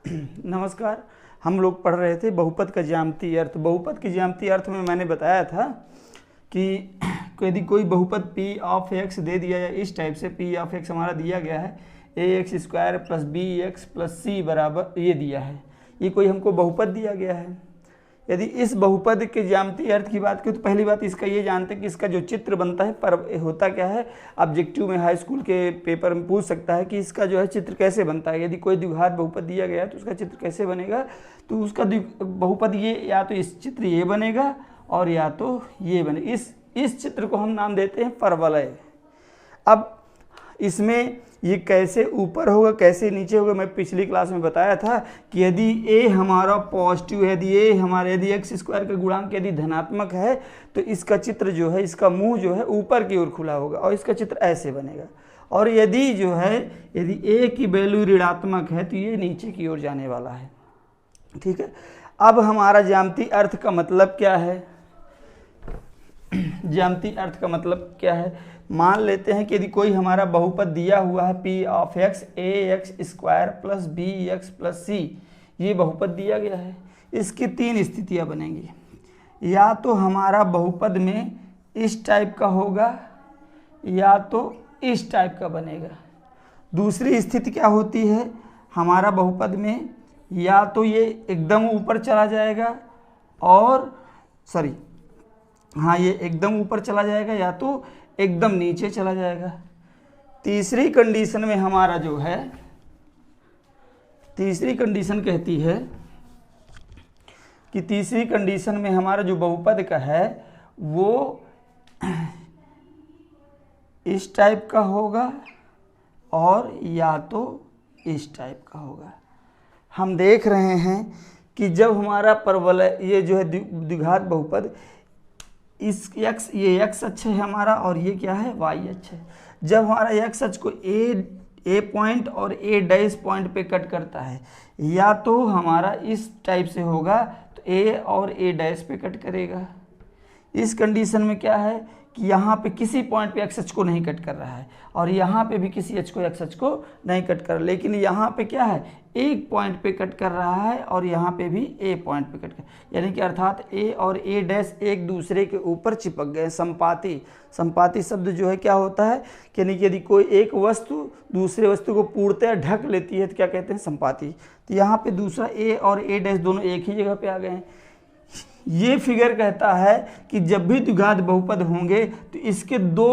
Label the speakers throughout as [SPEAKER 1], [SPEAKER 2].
[SPEAKER 1] नमस्कार। हम लोग पढ़ रहे थे बहुपद का ज्यामितीय अर्थ। बहुपद के ज्यामितीय अर्थ में मैंने बताया था कि यदि कोई बहुपद p ऑफ x दे दिया जाए, इस टाइप से p ऑफ x हमारा दिया गया है ax² + bx + c बराबर ये दिया है, ये कोई हमको बहुपद दिया गया है। यदि इस बहुपद के ज्यामितीय अर्थ की बात करें तो पहली बात इसका ये जानते हैं कि इसका जो चित्र बनता है पर होता क्या है। ऑब्जेक्टिव में हाई स्कूल के पेपर में पूछ सकता है कि इसका जो है चित्र कैसे बनता है। यदि कोई द्विघात बहुपद दिया गया है तो उसका चित्र कैसे बनेगा, तो उसका बहुपद ये या तो इस चित्र ये बनेगा और या तो ये बने। इस चित्र को हम नाम देते हैं परवलय। अब इसमें ये कैसे ऊपर होगा कैसे नीचे होगा, मैं पिछली क्लास में बताया था कि यदि a हमारा पॉजिटिव है, यदि x² का गुणांक यदि धनात्मक है तो इसका चित्र जो है, इसका मुंह जो है ऊपर की ओर खुला होगा और इसका चित्र ऐसे बनेगा। और यदि जो है यदि a की वैल्यू ऋणात्मक है तो ये नीचे की ओर जाने वाला है। ठीक है। अब हमारा ज्यामितीय अर्थ का मतलब क्या है, ज्यामितीय अर्थ का मतलब क्या है। मान लेते हैं कि यदि कोई हमारा बहुपद दिया हुआ है p of x ax² + bx + c, ये बहुपद दिया गया है। इसकी तीन स्थितियां बनेंगी, या तो हमारा बहुपद में इस टाइप का होगा या तो इस टाइप का बनेगा। दूसरी स्थिति क्या होती है, हमारा बहुपद में या तो ये एकदम ऊपर चला जाएगा ये एकदम ऊपर चला जाएगा या तो एकदम नीचे चला जाएगा। तीसरी कंडीशन में हमारा जो है, तीसरी कंडीशन कहती है कि तीसरी कंडीशन में हमारा जो बहुपद का है वो इस टाइप का होगा और या तो इस टाइप का होगा। हम देख रहे हैं कि जब हमारा परवलय ये जो है द्विघात बहुपद, इस ये x अक्ष है हमारा और ये क्या है y अक्ष है। जब हमारा x अक्ष को a पॉइंट और a' पॉइंट पे कट करता है, या तो हमारा इस टाइप से होगा तो a और a' पे कट करेगा। इस कंडीशन में क्या है कि यहाँ पे किसी पॉइंट पे x अक्ष को नहीं कट कर रहा है और यहाँ पे भी किसी x अक्ष को नहीं कट कर रहा, लेकिन यहाँ पे क्या है एक पॉइंट पे कट कर रहा है और यहाँ पे भी a पॉइंट पे कट कर, यानी कि अर्थात a और a' एक दूसरे के ऊपर चिपक गए। संपाती शब्द जो है क्या होता है, यानी कि यदि कोई एक वस्तु दूसरे वस्तु को पूर्णतः ढक लेती है तो क्या कहते हैं, संपाती। तो यहाँ पे दूसरा a और a' दोनों एक ही जगह पे आ गए हैं। ये फिगर कहता है कि जब भी द्विघात बहुपद होंगे तो इसके दो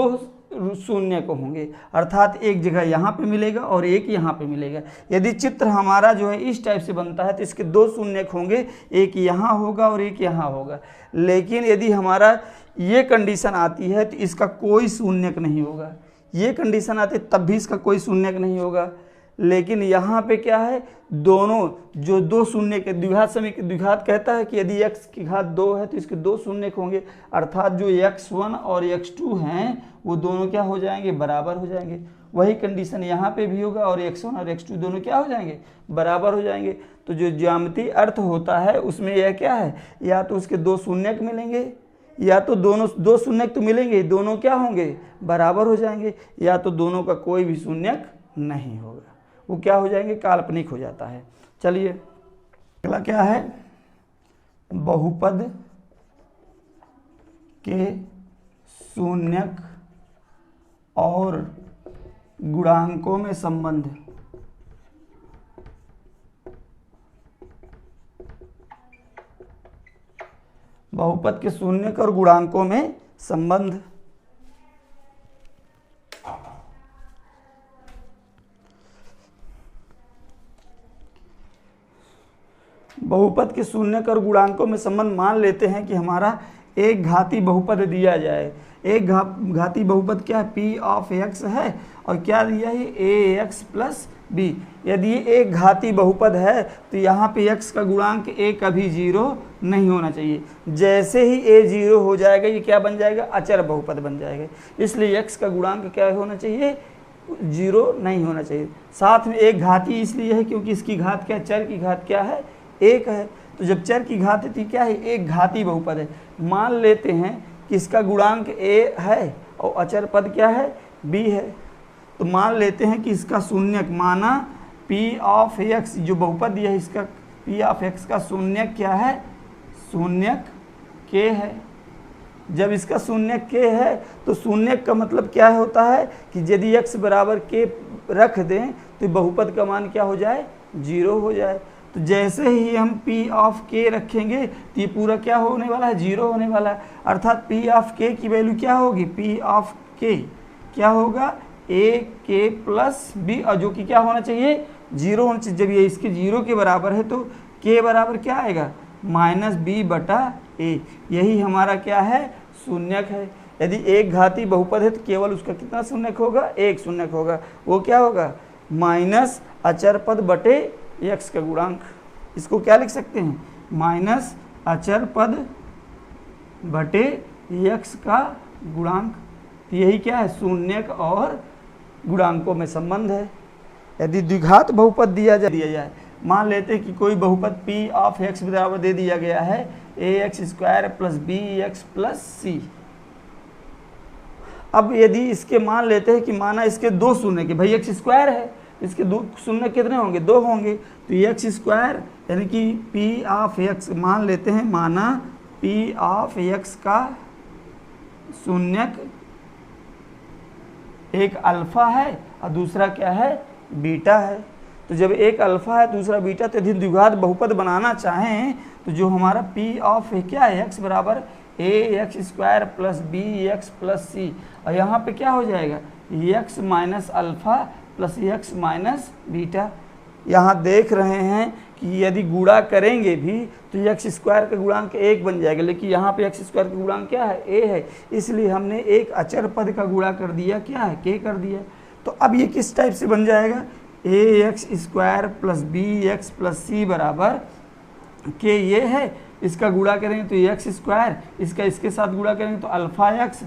[SPEAKER 1] शून्य को होंगे, अर्थात एक जगह यहाँ पे मिलेगा और एक यहाँ पे मिलेगा। यदि चित्र हमारा जो है इस टाइप से बनता है तो इसके दो शून्य होंगे, एक यहाँ होगा और एक यहाँ होगा। लेकिन यदि हमारा ये कंडीशन आती है तो इसका कोई शून्यक नहीं होगा। ये कंडीशन आती है तब भी इसका कोई शून्यक नहीं होगा। लेकिन यहाँ पे क्या है, दोनों जो दो शून्य के द्विघात समीकरण, द्विघात कहता है कि यदि x की घात 2 है तो इसके दो शून्य होंगे, अर्थात जो x1 और x2 हैं वो दोनों क्या हो जाएंगे, बराबर हो जाएंगे। वही कंडीशन यहाँ पे भी होगा और x1 और x2 दोनों क्या हो जाएंगे, बराबर हो जाएंगे। तो जो ज्यामितीय अर्थ होता है उसमें यह क्या है, या तो उसके दो शून्यक मिलेंगे या तो दोनों दो शून्यक तो मिलेंगे, दोनों क्या होंगे, बराबर हो जाएंगे, या तो दोनों का कोई भी शून्यक नहीं होगा, वो क्या हो जाएंगे, काल्पनिक हो जाता है। चलिए अगला क्या है, बहुपद के शून्यक और गुणांकों में संबंध। बहुपद के शून्यक और गुणांकों में संबंध। बहुपद के शून्यक और गुणांकों में संबंध मान लेते हैं कि हमारा एक घाती बहुपद दिया जाए। एक घाती बहुपद क्या है, p ऑफ x है और क्या दिया है, ax + b। यदि ये एक घाती बहुपद है तो यहाँ पे x का गुणांक a कभी 0 नहीं होना चाहिए। जैसे ही a 0 हो जाएगा ये क्या बन जाएगा, अचर बहुपद बन जाएगा। इसलिए x का गुणांक क्या होना चाहिए, 0 नहीं होना चाहिए। साथ में एक घाती इसलिए है क्योंकि इसकी घात क्या, चर की घात क्या है, 1 है। तो जब चर की घात है तो क्या है, एक घाती बहुपद है। मान लेते हैं कि इसका गुणांक a है और अचर पद क्या है, b है। तो मान लेते हैं कि इसका शून्यक माना पी ऑफ एक्स जो बहुपद दिया है इसका पी ऑफ एक्स का शून्यक क्या है, शून्यक के है। जब इसका शून्यक के है तो शून्यक का मतलब क्या होता है कि यदि x बराबर के रख दें तो बहुपद का मान क्या हो जाए, 0 हो जाए। तो जैसे ही हम p ऑफ के रखेंगे तो ये पूरा क्या होने वाला है, 0 होने वाला है। अर्थात p ऑफ के की वैल्यू क्या होगी, p ऑफ के क्या होगा, a k प्लस b, और जो कि क्या होना चाहिए, 0 होना चाहिए। जब ये इसके 0 के बराबर है तो k बराबर क्या आएगा, माइनस b बटा a। यही हमारा क्या है, शून्यक है। यदि एक घाती बहुपद है तो केवल उसका कितना शून्यक होगा, एक शून्यक होगा। वो क्या होगा, माइनस अचर पद बटे x का गुणांक। इसको क्या लिख सकते हैं, माइनस अचर पद बटे x का गुणांक। तो यही क्या है, शून्यक और गुणांकों में संबंध है। यदि द्विघात बहुपद दिया जाए, मान लेते हैं कि कोई बहुपद p ऑफ x बराबर दे दिया गया है ax square plus B X plus C. अब यदि इसके मान लेते हैं कि माना इसके 2 शून्य के, भाई x स्क्वायर है, इसके 2 शून्य कितने होंगे, 2 होंगे। तो x स्क्वायर यानी कि p ऑफ x मान लेते हैं, माना p ऑफ x का शून्यक एक अल्फा है और दूसरा क्या है, बीटा है। तो जब एक अल्फा है दूसरा बीटा, तो यदि द्विघात बहुपद बनाना चाहें तो जो हमारा p ऑफ क्या है, x बराबर ax square plus B X plus C, और यहाँ पे क्या हो जाएगा, x minus alpha plus x minus beta. यहाँ देख रहे हैं कि यदि गुणा करेंगे भी तो x स्क्वायर का गुणांक 1 बन जाएगा, लेकिन यहाँ पे x स्क्वायर का गुणांक क्या है, a है, इसलिए हमने एक अचर पद का गुणा कर दिया, क्या है, k कर दिया। तो अब ये किस टाइप से बन जाएगा, ax square plus B X plus C बराबर k, ये है, इसका गुणा करेंगे तो एक्स स्क्वायर, इसका इसके साथ गुणा करेंगे तो अल्फा एक्स,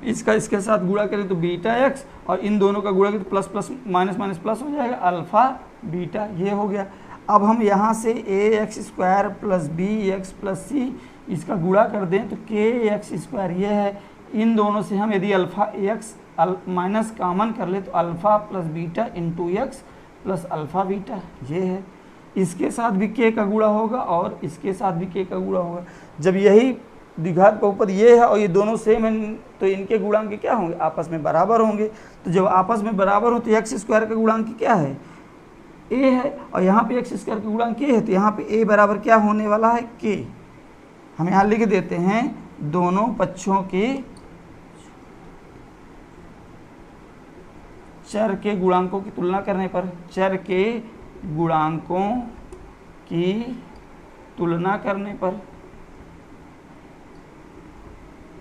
[SPEAKER 1] इसका इसके साथ गुणा करें तो बीटा एक्स, और इन दोनों का गुणा करें तो plus plus minus minus plus हो जाएगा, अल्फा बीटा। ये हो गया। अब हम यहाँ से ax square plus B X plus C इसका गुणा कर दें तो kx स्क्वायर ये है। इन दोनों से हम यदि अल्फा एक्स माइनस कॉमन कर ले तो alpha plus beta into x plus alpha beta, ये है। इसके साथ भी k का गुणा होगा और इसके साथ भी k का गुणा होगा। जब यही द्विघात बहुपद ये है और ये दोनों सेम हैं तो इनके गुणांक क्या होंगे, आपस में बराबर होंगे। तो जब आपस में बराबर हो तो एक्स स्क्वायर का गुणांक क्या है, a है, और यहाँ पे एक्स स्क्वायर का गुणांक k है, तो यहाँ पे a बराबर क्या होने वाला है, k। हम यहाँ लिख देते हैं, दोनों पक्षों के चर के गुणांकों की तुलना करने पर, चर के गुणांकों की तुलना करने पर,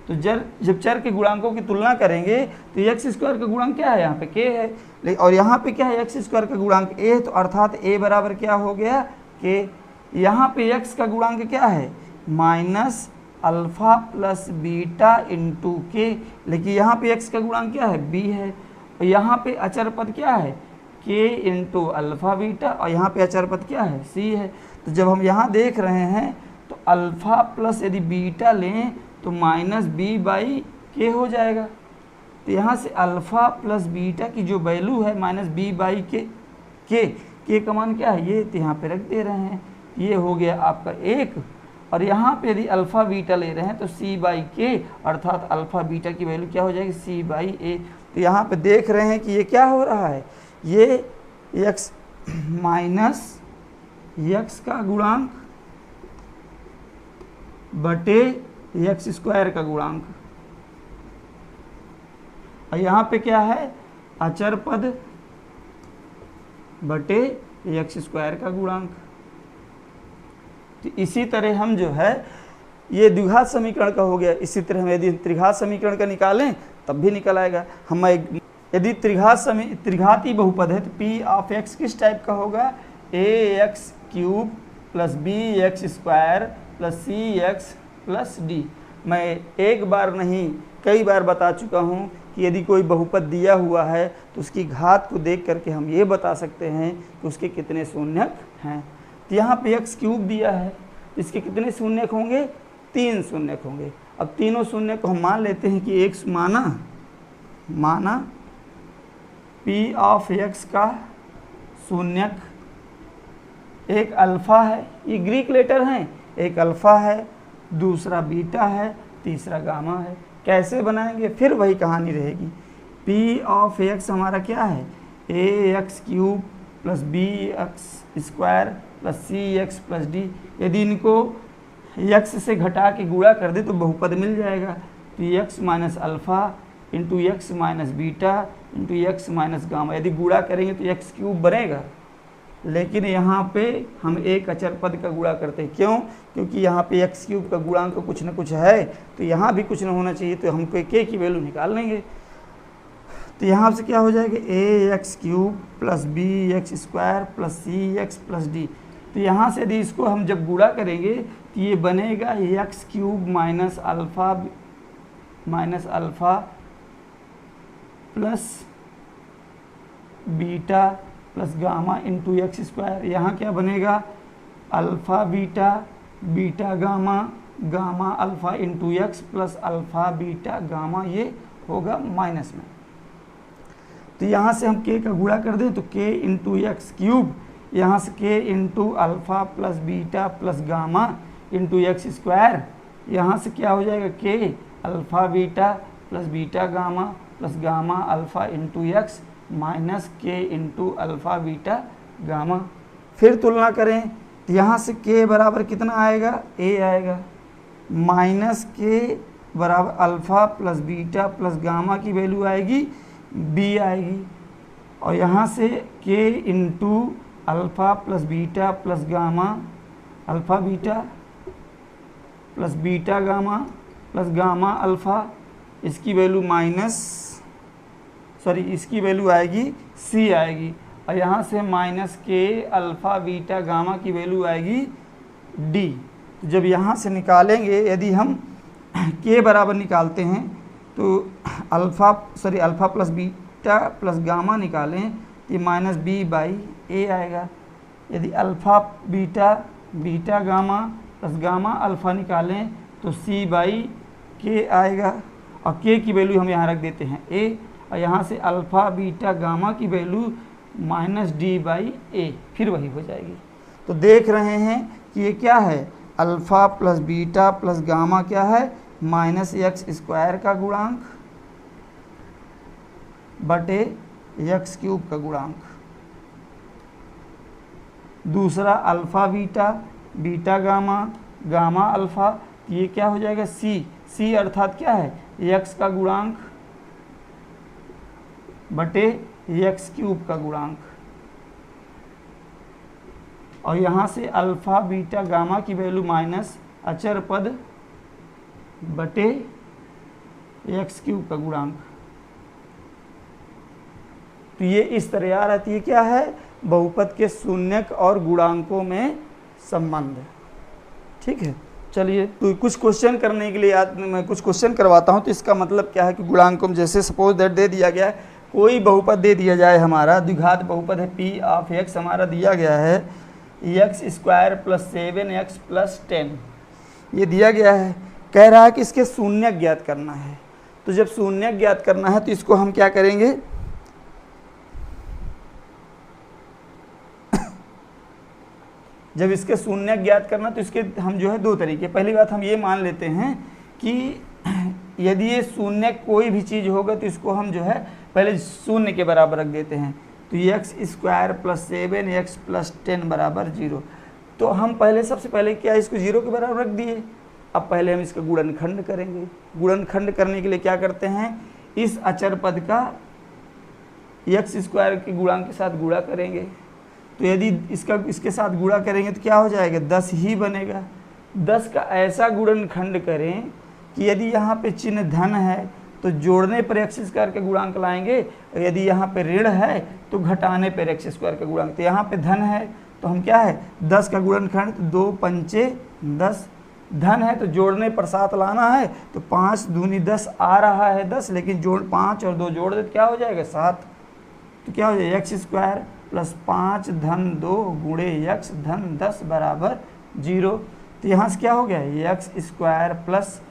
[SPEAKER 1] तो जब चर के गुणांकों की तुलना करेंगे तो एक्स स्क्वायर का गुणांक क्या है, यहाँ पे k है, और यहाँ पे क्या है, एक्स स्क्वायर का गुणांक a है, तो अर्थात a बराबर क्या हो गया, k। यहाँ पे x का गुणांक क्या है, minus alpha plus beta into के, लेकिन यहाँ पे x का गुणांक क्या है, b है, और यहाँ पे अचर पद क्या है, k इंटू अल्फा बीटा, और यहाँ पे अचर पद क्या है, c है। तो जब हम यहाँ देख रहे हैं तो अल्फा प्लस यदि बीटा लें तो माइनस b बाई के हो जाएगा। तो यहाँ से अल्फ़ा प्लस बीटा की जो वैल्यू है माइनस b बाई के का मान क्या है, ये तो यहाँ पे रख दे रहे हैं, ये हो गया आपका 1, और यहाँ पे यदि अल्फ़ा बीटा ले रहे हैं तो c बाई के, अर्थात अल्फ़ा बीटा की वैल्यू क्या हो जाएगी, c बाई a। तो यहाँ पे देख रहे हैं कि ये क्या हो रहा है, ये x माइनस x का गुणांक बटे एक्स स्क्वायर का गुणांक, और यहाँ पे क्या है, अचर पद बटे एक्स स्क्वायर का गुणांक। तो इसी तरह हम जो है ये द्विघात समीकरण का हो गया। इसी तरह हम यदि त्रिघात समीकरण का निकालें तब भी निकल आएगा। हम यदि त्रिघाती बहुपद है तो p ऑफ x किस टाइप का होगा, ax cube plus B X square plus C X plus D. मैं एक बार नहीं कई बार बता चुका हूँ कि यदि कोई बहुपद दिया हुआ है तो उसकी घात को देख करके हम ये बता सकते हैं कि उसके कितने शून्यक हैं। तो यहाँ पे एक्स क्यूब दिया है, इसके कितने शून्यक होंगे, 3 शून्यक होंगे। अब तीनों शून्यक को हम मान लेते हैं कि एक्स माना p ऑफ x का शून्यक, एक अल्फ़ा है, ये ग्रीक लेटर हैं, एक अल्फ़ा है, दूसरा बीटा है, तीसरा गामा है। कैसे बनाएंगे? फिर वही कहानी रहेगी। पी ऑफ एक्स हमारा क्या है? A X cube plus B X square plus C X plus D. यदि इनको एक्स से घटा के गुणा कर दे तो बहुपद मिल जाएगा। तो x minus alpha into x minus beta into x minus gamma, यदि गुणा करेंगे तो एक्स क्यूब बनेगा। लेकिन यहाँ पे हम एक अचर पद का गुणा करते हैं। क्यों? क्योंकि यहाँ पे एक्स क्यूब का गुणांक तो कुछ ना कुछ है, तो यहाँ भी कुछ ना होना चाहिए, तो हमको के की वैल्यू निकाल लेंगे। तो यहाँ से क्या हो जाएगा? A X cube plus B X square plus C X plus D. तो यहाँ से यदि इसको हम जब गुणा करेंगे तो ये बनेगा x cube minus alpha plus beta plus gamma into x square. यहाँ क्या बनेगा? Alpha beta beta gamma gamma alpha into x plus alpha beta gamma, ये होगा माइनस में। तो यहाँ से हम k का गुणा कर दें तो k इंटू एक्स क्यूब, यहाँ से k into alpha plus beta plus gamma into x square, यहाँ से क्या हो जाएगा? k alpha beta plus beta gamma plus gamma alpha into x minus k into alpha beta gamma. फिर तुलना करें तो यहाँ से k बराबर कितना आएगा? a आएगा, माइनस k बराबर alpha plus beta plus gamma की वैल्यू आएगी b आएगी, और यहाँ से k into alpha plus beta plus gamma alpha beta plus beta gamma plus gamma alpha, इसकी वैल्यू इसकी वैल्यू आएगी c आएगी, और यहाँ से minus k alpha beta gamma की वैल्यू आएगी d। तो जब यहाँ से निकालेंगे, यदि हम k बराबर निकालते हैं तो alpha plus beta plus gamma निकालें तो ये माइनस बी बाई ए आएगा। यदि alpha beta beta gamma plus gamma alpha निकालें तो सी बाई के आएगा, और के की वैल्यू हम यहाँ रख देते हैं ए, और यहाँ से अल्फ़ा बीटा गामा की वैल्यू माइनस डी बाई ए, फिर वही हो जाएगी। तो देख रहे हैं कि ये क्या है? Alpha plus beta plus gamma क्या है? माइनस एक्स स्क्वायर का गुणांक बटे एक्स क्यूब का गुणांक। दूसरा alpha beta beta gamma gamma alpha, ये क्या हो जाएगा? सी अर्थात क्या है? एक्स का गुणांक बटे एक्स क्यूब का गुणांक, और यहाँ से अल्फ़ा बीटा गामा की वैल्यू माइनस अचर पद बटे एक्स क्यूब का गुणांक। तो ये इस तरह आ रहती है, क्या है? बहुपद के शून्यक और गुणांकों में संबंध। ठीक है, चलिए तो कुछ क्वेश्चन करने के लिए मैं कुछ क्वेश्चन करवाता हूँ। तो इसका मतलब क्या है कि गुणांकों में जैसे सपोज दैट दे दिया गया है, कोई बहुपद दे दिया जाए, हमारा द्विघात बहुपद है पी ऑफ एक्स हमारा दिया गया है x square plus 7x plus 10, ये दिया गया है। कह रहा है कि इसके शून्यक ज्ञात करना है। तो जब शून्यक ज्ञात करना है तो इसको हम क्या करेंगे? जब इसके शून्यक ज्ञात करना तो इसके हम जो है दो तरीके। पहली बात हम ये मान लेते हैं कि यदि ये शून्यक कोई भी चीज़ होगा तो इसको हम जो है पहले शून्य के बराबर रख देते हैं। तो x square plus 7x plus 10 बराबर 0। तो हम पहले सबसे पहले क्या इसको 0 के बराबर रख दिए। अब पहले हम इसका गुणनखंड करेंगे। गुणनखंड करने के लिए क्या करते हैं? इस अचर पद का एक्स स्क्वायर के गुणांक के साथ गुणा करेंगे। तो यदि इसके साथ गुणा करेंगे तो क्या हो जाएगा? 10 ही बनेगा। 10 का ऐसा गुणनखंड करें कि यदि यहाँ पे चिन्ह धन है तो जोड़ने पर एक्स स्क्वायर के गुणांक लाएंगे, यदि यहाँ पे ऋण है तो घटाने पर एक्स स्क्वायर का गुणांक। तो यहाँ पे धन है तो हम क्या है 10 का गुणनखंड, 2 पंचे 10, धन है तो जोड़ने पर 7 लाना है, तो 5 दूनी 10 आ रहा है 10, लेकिन जोड़ 5 और 2 जोड़ दे तो क्या हो जाएगा 7। तो क्या हो जाएगा एक्स स्क्वायर प्लस 5 धन 2 गुणे एक्स धन 10 बराबर 0। तो यहाँ से क्या हो गया x square plus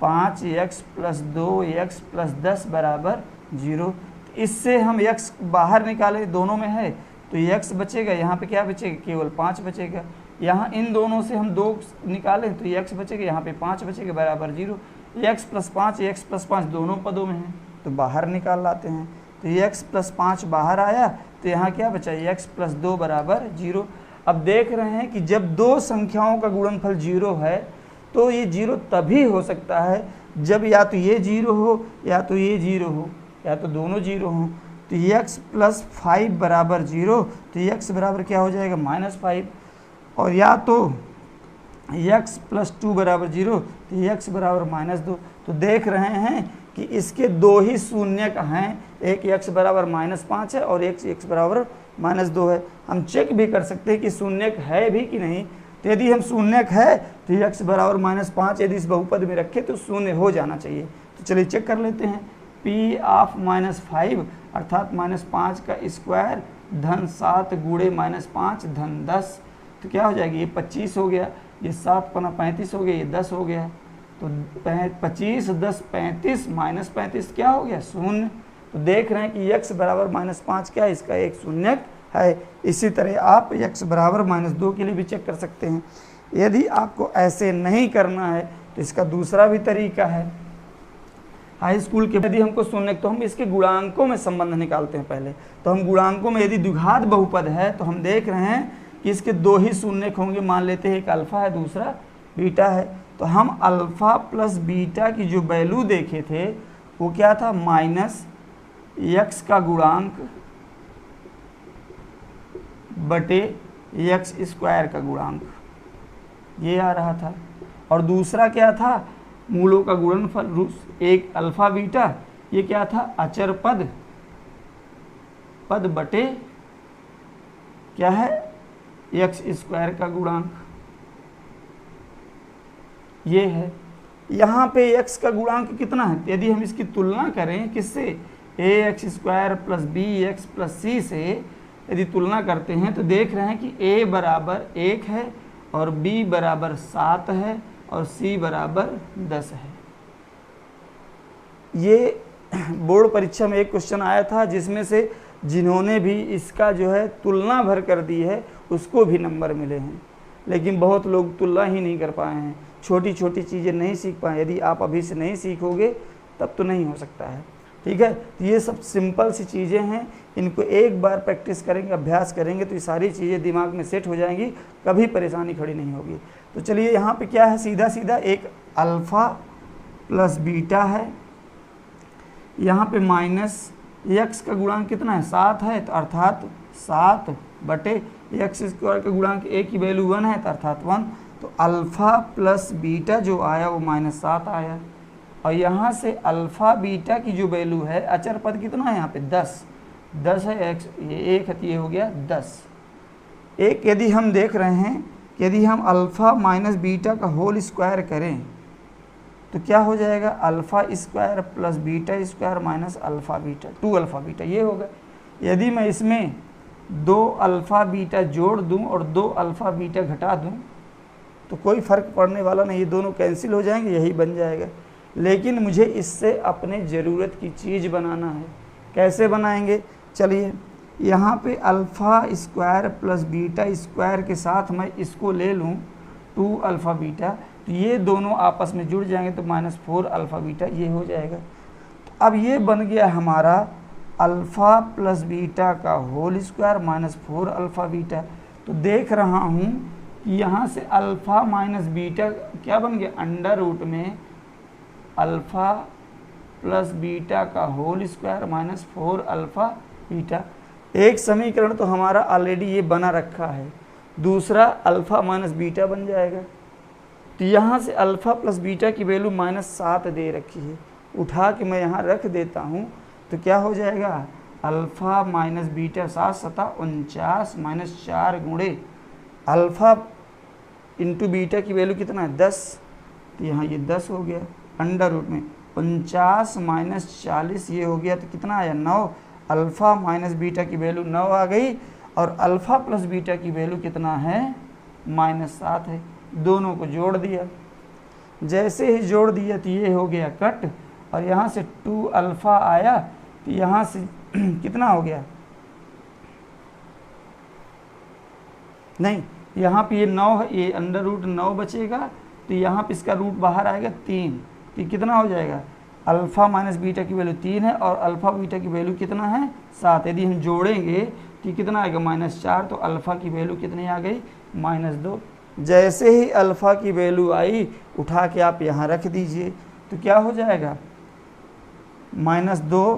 [SPEAKER 1] 5x plus 2x plus 10 बराबर 0। इससे हम x बाहर निकाले, दोनों में है तो ये x बचेगा, यहाँ पे क्या बचेगा, केवल 5 बचेगा। यहाँ इन दोनों से हम 2 निकालें तो ये x बचेगा, यहाँ पे 5 बचेगा बराबर 0। x + 5 x + 5 दोनों पदों में है तो बाहर निकाल लाते हैं, तो ये x + 5 बाहर आया, तो यहाँ क्या बचा, x + 2 बराबर 0। अब देख रहे हैं कि जब दो संख्याओं का गुणनफल 0 है तो ये 0 तभी हो सकता है जब या तो ये 0 हो या तो ये 0 हो या तो दोनों 0 हों। तो x + 5 बराबर 0, तो x बराबर क्या हो जाएगा, -5, और या तो x + 2 बराबर 0, तो x बराबर -2। तो देख रहे हैं कि इसके दो ही शून्यक हैं, एक x बराबर -5 है और एक x बराबर -2 है। हम चेक भी कर सकते हैं कि शून्यक है भी कि नहीं, तो यदि हम शून्यक है तो x बराबर -5 यदि इस बहुपद में रखें तो शून्य हो जाना चाहिए। तो चलिए चेक कर लेते हैं। p ऑफ -5 अर्थात -5 का स्क्वायर धन 7 गुणे -5 धन 10, तो क्या हो जाएगी, ये 25 हो गया, ये 7 × 35 हो गया, ये 10 हो गया। तो 25 10 35 -35 क्या हो गया, 0। तो देख रहे हैं कि x बराबर -5 क्या है, इसका एक शून्यक है। इसी तरह आप x बराबर -2 के लिए भी चेक कर सकते हैं। यदि आपको ऐसे नहीं करना है तो इसका दूसरा भी तरीका है। हाई स्कूल के यदि हमको शून्यक, तो हम इसके गुणांकों में संबंध निकालते हैं पहले। तो हम गुणांकों में यदि द्विघात बहुपद है तो हम देख रहे हैं कि इसके दो ही शून्यक होंगे। मान लेते हैं एक अल्फा है दूसरा बीटा है, तो हम अल्फा प्लस बीटा की जो वैल्यू देखे थे वो क्या था, -x का गुणांक बटे x² का गुणांक, ये आ रहा था। और दूसरा क्या था, मूलों का गुणनफल, एक अल्फा बीटा, ये क्या था, अचर पद बटे क्या है, x² का गुणांक, ये है। यहाँ पे x का गुणांक कितना है, यदि हम इसकी तुलना करें किससे, ax² + bx + c से यदि तुलना करते हैं तो देख रहे हैं कि a बराबर 1 है और b बराबर 7 है और c बराबर 10 है। ये बोर्ड परीक्षा में एक क्वेश्चन आया था जिसमें से जिन्होंने भी इसका जो है तुलना भर कर दी है उसको भी नंबर मिले हैं, लेकिन बहुत लोग तुलना ही नहीं कर पाए हैं, छोटी छोटी चीज़ें नहीं सीख पाए। यदि आप अभी से नहीं सीखोगे तब तो नहीं हो सकता है, ठीक है। तो ये सब सिंपल सी चीज़ें हैं, इनको एक बार प्रैक्टिस करेंगे, अभ्यास करेंगे तो ये सारी चीज़ें दिमाग में सेट हो जाएंगी, कभी परेशानी खड़ी नहीं होगी। तो चलिए यहाँ पे क्या है, सीधा सीधा एक अल्फ़ा प्लस बीटा है, यहाँ पे -x का गुणांक कितना है, 7 है, तो अर्थात 7 बटे x² का गुणांक a की वैल्यू 1 है तो अर्थात 1। तो अल्फ़ा प्लस बीटा जो आया वो -7 आया। और यहाँ से अल्फ़ा बीटा की जो वैल्यू है, अचर पद कितना है यहाँ पे, 10 है, x ये 1 है तो ये हो गया 10। एक यदि हम देख रहे हैं कि यदि हम अल्फ़ा माइनस बीटा का होल स्क्वायर करें तो क्या हो जाएगा, अल्फ़ा² प्लस बीटा² minus alpha beta, 2 alpha beta ये होगा। यदि मैं इसमें 2 अल्फ़ा बीटा जोड़ दूं और 2 अल्फ़ा बीटा घटा दूं तो कोई फ़र्क पड़ने वाला नहीं, ये दोनों कैंसिल हो जाएंगे, यही बन जाएगा। लेकिन मुझे इससे अपने ज़रूरत की चीज़ बनाना है। कैसे बनाएंगे, चलिए यहाँ पे अल्फ़ा² प्लस बीटा² के साथ मैं इसको ले लूँ 2 अल्फ़ा बीटा, तो ये दोनों आपस में जुड़ जाएंगे तो -4 अल्फ़ा बीटा ये हो जाएगा। तो अब ये बन गया हमारा अल्फ़ा प्लस बीटा का होल स्क्वायर -4 अल्फ़ा बीटा। तो देख रहा हूँ कि यहाँ से अल्फ़ा माइनस बीटा क्या बन गया, अंडर रूट में अल्फ़ा प्लस बीटा का होल स्क्वायर -4 अल्फ़ा बीटा। एक समीकरण तो हमारा ऑलरेडी ये बना रखा है, दूसरा अल्फ़ा माइनस बीटा बन जाएगा। तो यहाँ से अल्फ़ा प्लस बीटा की वैल्यू -7 दे रखी है, उठा के मैं यहाँ रख देता हूँ तो क्या हो जाएगा, अल्फ़ा माइनस बीटा 7 7 49 -4 गुणे अल्फ़ा इंटू बीटा की वैल्यू कितना है 10, तो यहाँ ये 10 हो गया, अंडर रूट में 49 - 40 ये हो गया, तो कितना आया 9। अल्फ़ा माइनस बीटा की वैल्यू 9 आ गई और अल्फ़ा प्लस बीटा की वैल्यू कितना है -7 है। दोनों को जोड़ दिया, जैसे ही जोड़ दिया तो ये हो गया कट और यहाँ से 2 अल्फ़ा आया तो यहाँ से कितना हो गया नहीं, यहाँ पे ये 9 है, ये अंडर रूट 9 बचेगा, तो यहाँ पे इसका रूट बाहर आएगा 3, तो कितना हो जाएगा, अल्फ़ा माइनस बीटा की वैल्यू 3 है और अल्फ़ा बीटा की वैल्यू कितना है 7। यदि हम जोड़ेंगे तो कितना आएगा -4, तो अल्फ़ा की वैल्यू कितनी आ गई -2। जैसे ही अल्फ़ा की वैल्यू आई उठा के आप यहाँ रख दीजिए, तो क्या हो जाएगा -2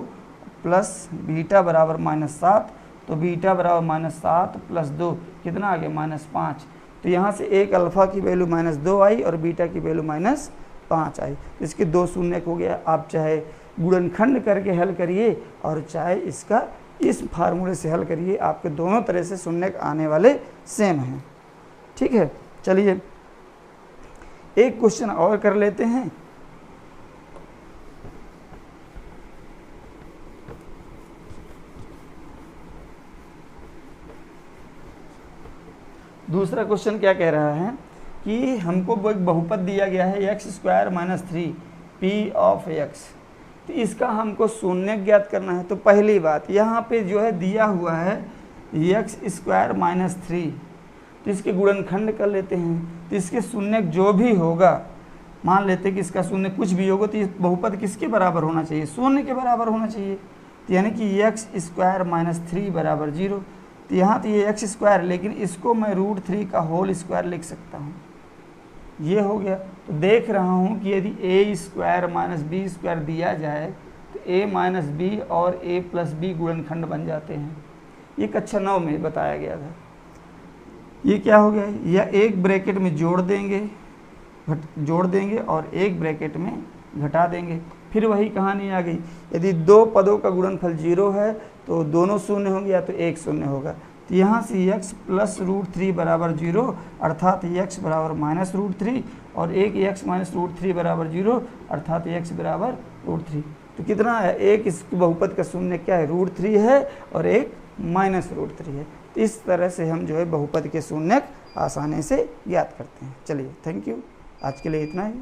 [SPEAKER 1] प्लस बीटा बराबर -7, तो बीटा बराबर -7 प्लस 2 कितना आ गया -5। तो यहाँ से एक अल्फ़ा की वैल्यू -2 आई और बीटा की वैल्यू -5 आई, इसके 2 शून्य हो गया। आप चाहे गुणनखंड करके हल करिए और चाहे इसका इस फार्मूले से हल करिए, आपके दोनों तरह से शून्य आने वाले सेम हैं। ठीक है, चलिए एक क्वेश्चन और कर लेते हैं। दूसरा क्वेश्चन क्या कह रहा है कि हमको एक बहुपद दिया गया है x² - 3 p ऑफ x, तो इसका हमको शून्य ज्ञात करना है। तो पहली बात यहाँ पे जो है दिया हुआ है x² - 3, तो इसके गुणनखंड कर लेते हैं। तो इसके शून्य जो भी होगा, मान लेते हैं कि इसका शून्य कुछ भी होगा, तो ये बहुपद किसके बराबर होना चाहिए, शून्य के बराबर होना चाहिए। तो यानी कि x² - 3 बराबर 0। तो यहाँ तो ये x², लेकिन इसको मैं √3 लिख सकता हूँ, ये हो गया। तो देख रहा हूँ कि यदि a² - b² दिया जाए तो a - b और a + b गुणनखंड बन जाते हैं। ये कक्षा 9 में बताया गया था। ये क्या हो गया, या एक ब्रैकेट में जोड़ देंगे और एक ब्रैकेट में घटा देंगे, फिर वही कहानी आ गई। यदि दो पदों का गुणनफल 0 है तो दोनों शून्य होंगे या तो एक शून्य होगा। तो यहाँ से x + √3 बराबर 0, अर्थात x बराबर -√3 और एक x - √3 बराबर 0, अर्थात x बराबर √3। तो कितना है, एक इस बहुपद का शून्य क्या है, √3 है और एक -√3 है। तो इस तरह से हम जो है बहुपद के शून्य आसानी से ज्ञात करते हैं। चलिए, थैंक यू, आज के लिए इतना ही।